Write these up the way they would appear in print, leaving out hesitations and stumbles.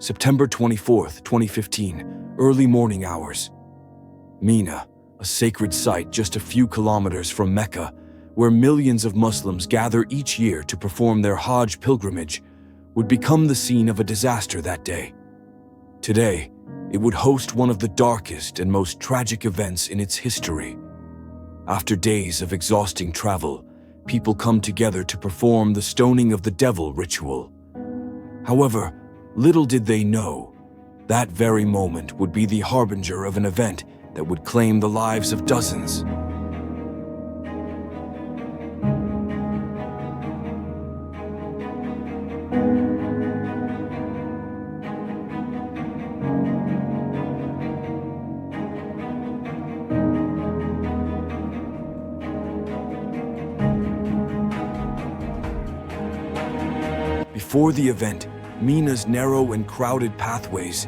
September 24th, 2015, early morning hours. Mina, a sacred site just a few kilometers from Mecca, where millions of Muslims gather each year to perform their Hajj pilgrimage, would become the scene of a disaster that day. Today, it would host one of the darkest and most tragic events in its history. After days of exhausting travel, people come together to perform the stoning of the devil ritual. However, little did they know, that very moment would be the harbinger of an event that would claim the lives of dozens. Before the event, Mina's narrow and crowded pathways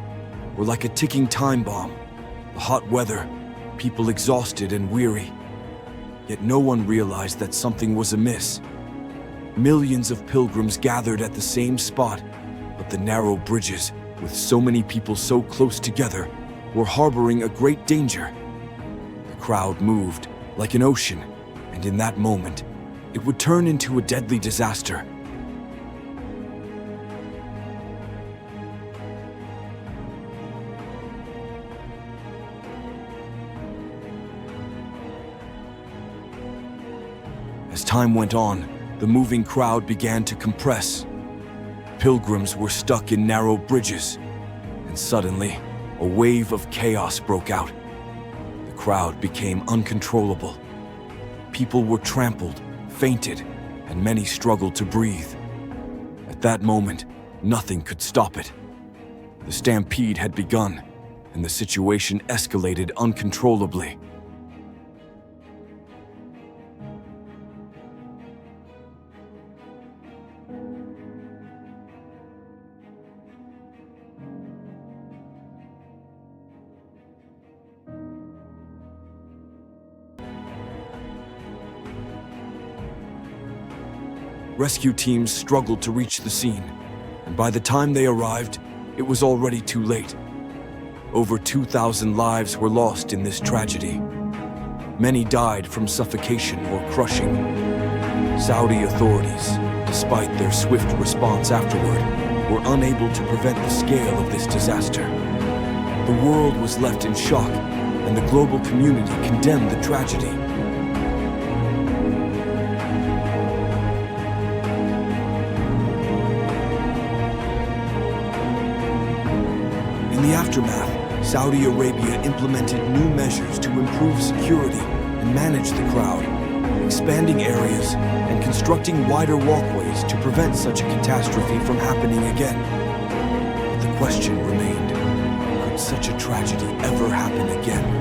were like a ticking time bomb. The hot weather, people exhausted and weary. Yet no one realized that something was amiss. Millions of pilgrims gathered at the same spot, but the narrow bridges, with so many people so close together, were harboring a great danger. The crowd moved like an ocean, and in that moment, it would turn into a deadly disaster. As time went on, the moving crowd began to compress. Pilgrims were stuck in narrow bridges, and suddenly, a wave of chaos broke out. The crowd became uncontrollable. People were trampled, fainted, and many struggled to breathe. At that moment, nothing could stop it. The stampede had begun, and the situation escalated uncontrollably. Rescue teams struggled to reach the scene, and by the time they arrived, it was already too late. Over 2,000 lives were lost in this tragedy. Many died from suffocation or crushing. Saudi authorities, despite their swift response afterward, were unable to prevent the scale of this disaster. The world was left in shock, and the global community condemned the tragedy. In the aftermath, Saudi Arabia implemented new measures to improve security and manage the crowd, expanding areas and constructing wider walkways to prevent such a catastrophe from happening again. But the question remained, could such a tragedy ever happen again?